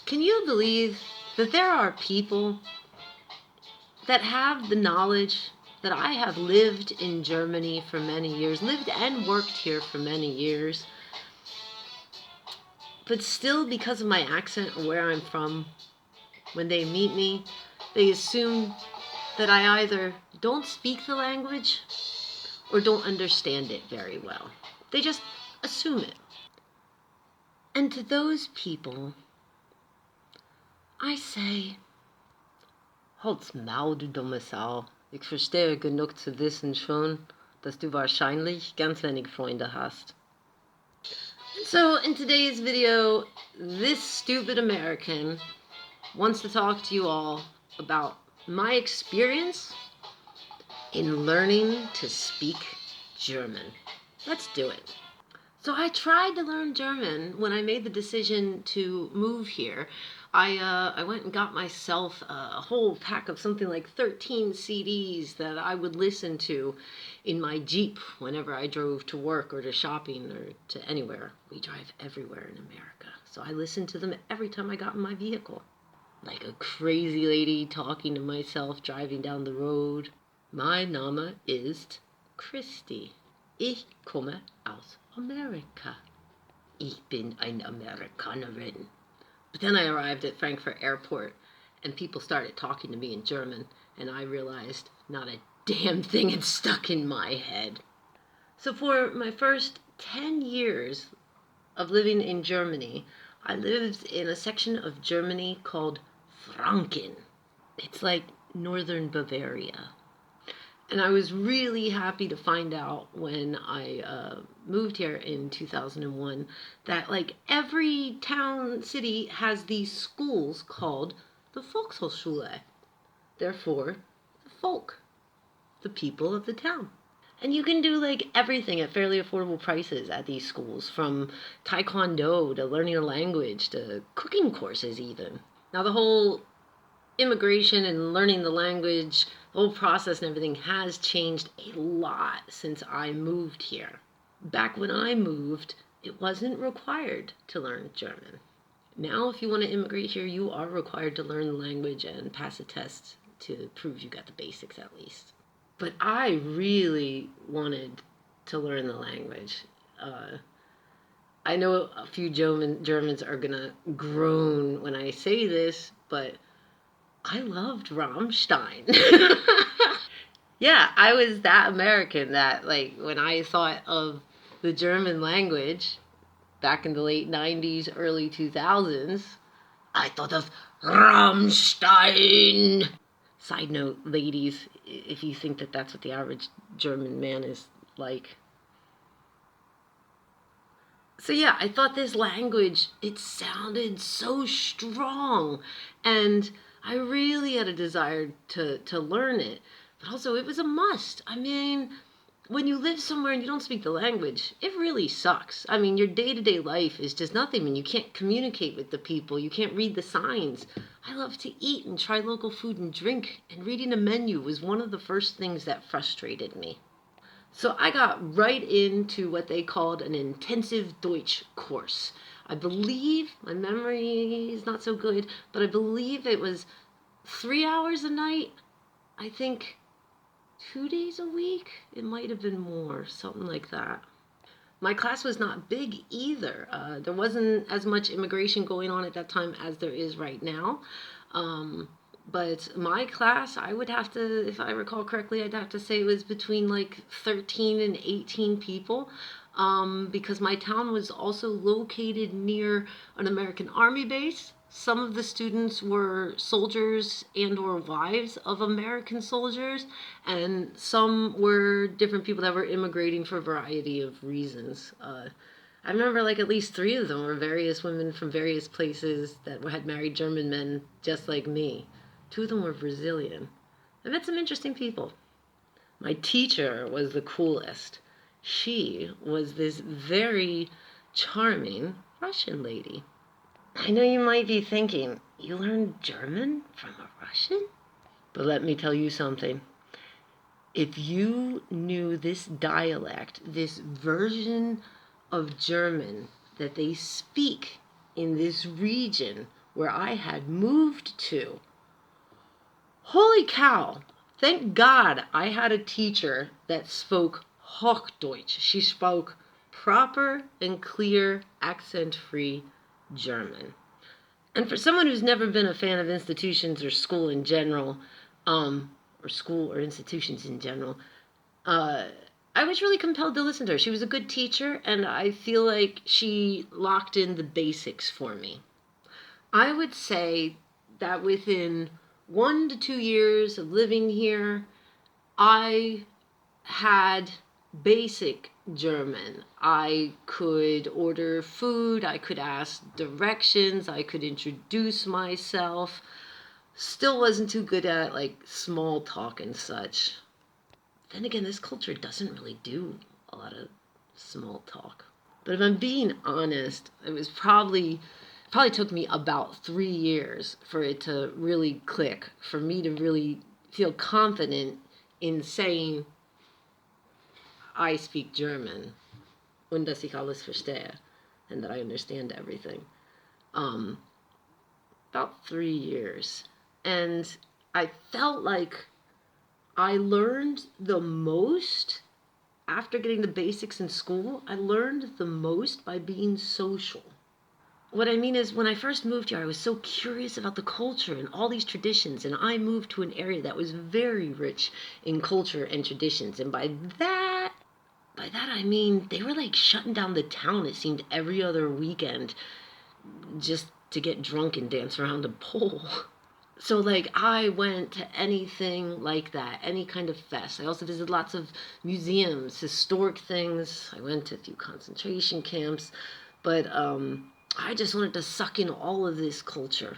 Can you believe that there are people that have the knowledge that I have lived in Germany for many years, lived and worked here for many years, but still, because of my accent or where I'm from, when they meet me, they assume that I either don't speak the language or don't understand it very well. They just assume it. And to those people, I say, Halt's Maul, du dumme Sau. Ich verstehe genug zu wissen schon, dass du wahrscheinlich ganz wenig Freunde hast. So in today's video, this stupid American wants to talk to you all about my experience in learning to speak German. Let's do it. So I tried to learn German when I made the decision to move here. I went and got myself a whole pack of something like 13 CDs that I would listen to in my Jeep whenever I drove to work or to shopping or to anywhere. We drive everywhere in America. So I listened to them every time I got in my vehicle. Like a crazy lady talking to myself driving down the road. Mein Name ist Christi. Ich komme aus Amerika. Ich bin eine Amerikanerin. But then I arrived at Frankfurt Airport, and people started talking to me in German, and I realized not a damn thing had stuck in my head. So for my first 10 years of living in Germany, I lived in a section of Germany called Franken. It's like northern Bavaria. And I was really happy to find out when I moved here in 2001 that like every town, city has these schools called the Volkshochschule. Therefore, the folk, the people of the town. And you can do like everything at fairly affordable prices at these schools, from taekwondo to learning a language to cooking courses even. Now the whole immigration and learning the language, the whole process and everything has changed a lot since I moved here. Back when I moved, it wasn't required to learn German. Now, if you want to immigrate here, you are required to learn the language and pass a test to prove you got the basics at least. But I really wanted to learn the language. I know a few Germans are gonna groan when I say this, but I loved Rammstein. Yeah, I was that American that, like, when I thought of the German language back in the late 90s, early 2000s, I thought of Rammstein. Side note, ladies, if you think that that's what the average German man is like. So yeah, I thought this language, it sounded so strong, and I really had a desire to learn it, but also it was a must. I mean, when you live somewhere and you don't speak the language, it really sucks. I mean, your day-to-day life is just nothing when you can't communicate with the people, you can't read the signs. I love to eat and try local food and drink, and reading a menu was one of the first things that frustrated me. So I got right into what they called an intensive Deutsch course. I believe, my memory is not so good, but I believe it was 3 hours a night. I think 2 days a week. It might have been more, something like that. My class was not big either. There wasn't as much immigration going on at that time as there is right now. But my class, I would have to, if I recall correctly, I'd have to say it was between like 13 and 18 people, because my town was also located near an American Army base. Some of the students were soldiers and or wives of American soldiers, and some were different people that were immigrating for a variety of reasons. I remember like at least 3 of them were various women from various places that had married German men just like me. 2 of them were Brazilian. I met some interesting people. My teacher was the coolest. She was this very charming Russian lady. I know you might be thinking, you learned German from a Russian? But let me tell you something. If you knew this dialect, this version of German that they speak in this region where I had moved to. Holy cow! Thank God I had a teacher that spoke Hochdeutsch. She spoke proper and clear, accent-free German. And for someone who's never been a fan of institutions or school in general, or school or institutions in general, I was really compelled to listen to her. She was a good teacher, and I feel like she locked in the basics for me. I would say that within 1 to 2 years of living here, I had basic German. I could order food, I could ask directions, I could introduce myself. Still wasn't too good at like small talk and such. Then again, this culture doesn't really do a lot of small talk. But if I'm being honest, it was probably took me about 3 years for it to really click, for me to really feel confident in saying I speak German und dass ich alles verstehe, and that I understand everything. About 3 years. And I felt like I learned the most after getting the basics in school. I learned the most by being social. What I mean is, when I first moved here, I was so curious about the culture and all these traditions, and I moved to an area that was very rich in culture and traditions. And by that I mean they were like shutting down the town, it seemed, every other weekend just to get drunk and dance around a pole. So, like, I went to anything like that, any kind of fest. I also visited lots of museums, historic things. I went to a few concentration camps. But I just wanted to suck in all of this culture.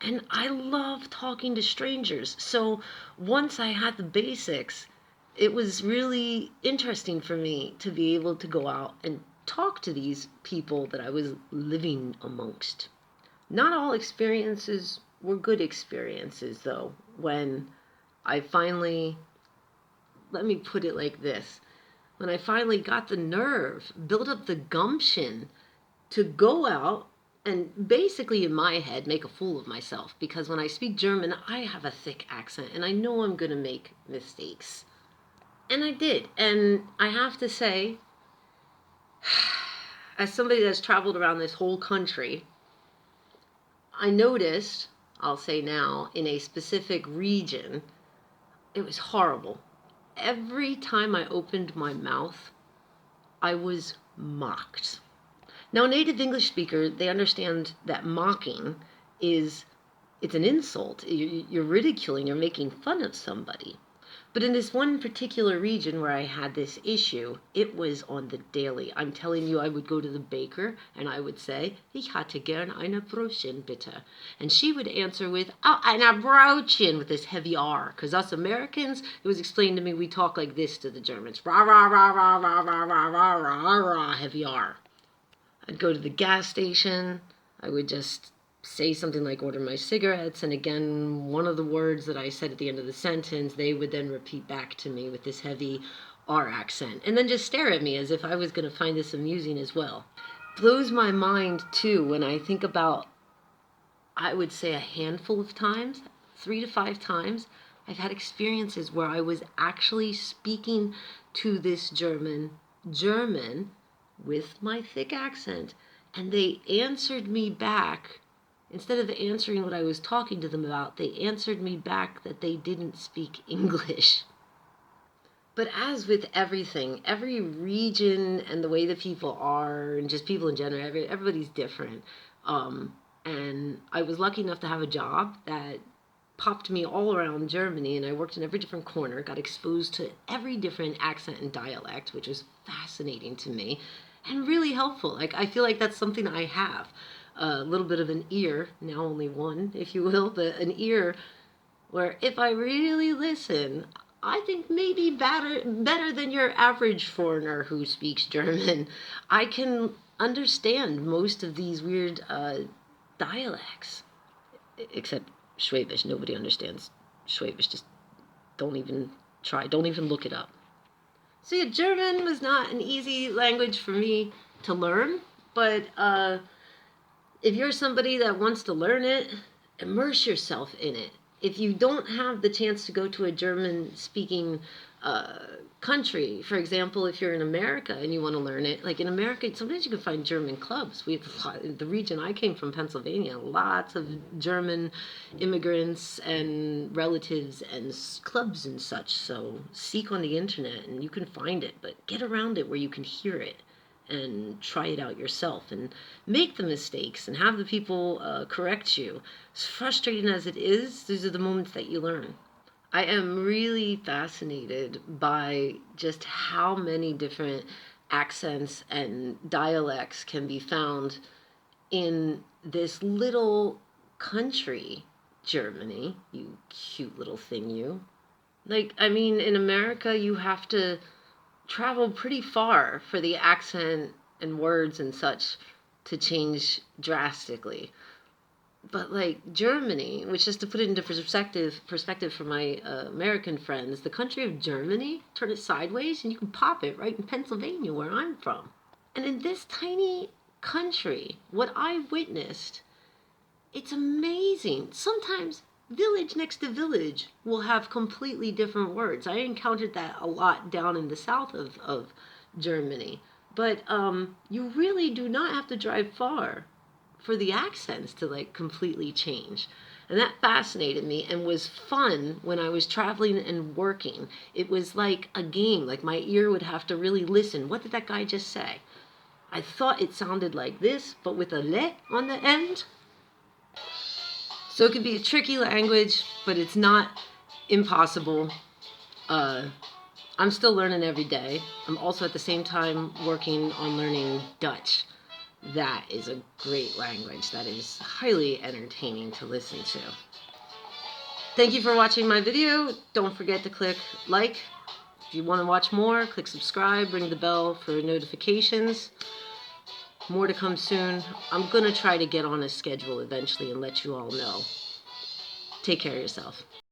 And I love talking to strangers. So once I had the basics, it was really interesting for me to be able to go out and talk to these people that I was living amongst. Not all experiences were good experiences, though, when I finally, let me put it like this, when I finally got the nerve, built up the gumption to go out and basically, in my head, make a fool of myself. Because when I speak German, I have a thick accent, and I know I'm going to make mistakes. And I did. And I have to say, as somebody that's traveled around this whole country, I noticed, I'll say now, in a specific region, it was horrible. Every time I opened my mouth, I was mocked. Now, a native English speaker, they understand that mocking it's an insult. You're ridiculing, you're making fun of somebody. But in this one particular region where I had this issue, it was on the daily. I'm telling you, I would go to the baker and I would say, ich hatte gern eine Brötchen, bitte. And she would answer with, oh, eine Brötchen, with this heavy R. Because us Americans, it was explained to me, we talk like this to the Germans. Rah, rah, rah, rah, rah, rah, rah, rah, rah, rah, heavy R. I'd go to the gas station. I would just say something like order my cigarettes, and again, one of the words that I said at the end of the sentence, they would then repeat back to me with this heavy R accent, and then just stare at me as if I was going to find this amusing as well. Blows my mind, too, when I think about, I would say a handful of times, 3 to 5 times, I've had experiences where I was actually speaking to this German with my thick accent, and they answered me back. Instead of answering what I was talking to them about, they answered me back that they didn't speak English. But as with everything, every region and the way that people are, and just people in general, everybody's different. And I was lucky enough to have a job that popped me all around Germany, and I worked in every different corner, got exposed to every different accent and dialect, which was fascinating to me and really helpful. Like, I feel like that's something I have. A little bit of an ear, now only one, if you will, but an ear where if I really listen, I think maybe better than your average foreigner who speaks German, I can understand most of these weird dialects. Except Schwäbisch. Nobody understands Schwäbisch. Just don't even try. Don't even look it up. So yeah, German was not an easy language for me to learn, but if you're somebody that wants to learn it, immerse yourself in it. If you don't have the chance to go to a German-speaking country, for example, if you're in America and you want to learn it, like in America, sometimes you can find German clubs. We have the region I came from, Pennsylvania, lots of German immigrants and relatives and clubs and such. So seek on the internet and you can find it, but get around it where you can hear it and try it out yourself and make the mistakes and have the people correct you. As frustrating as it is, these are the moments that you learn. I am really fascinated by just how many different accents and dialects can be found in this little country, Germany, you cute little thing, you. Like, I mean, in America, you have to travel pretty far for the accent and words and such to change drastically. But like Germany, which is to put it into perspective for my American friends, the country of Germany, turn it sideways and you can pop it right in Pennsylvania where I'm from. And in this tiny country, what I witnessed, it's amazing. Sometimes village next to village will have completely different words. I encountered that a lot down in the south of Germany. But you really do not have to drive far for the accents to like completely change. And that fascinated me and was fun when I was traveling and working. It was like a game, like my ear would have to really listen. What did that guy just say? I thought it sounded like this, but with a le on the end. So it can be a tricky language, but it's not impossible. I'm still learning every day. I'm also at the same time working on learning Dutch. That is a great language that is highly entertaining to listen to. Thank you for watching my video. Don't forget to click like. If you want to watch more, click subscribe, ring the bell for notifications. More to come soon. I'm going to try to get on a schedule eventually and let you all know. Take care of yourself.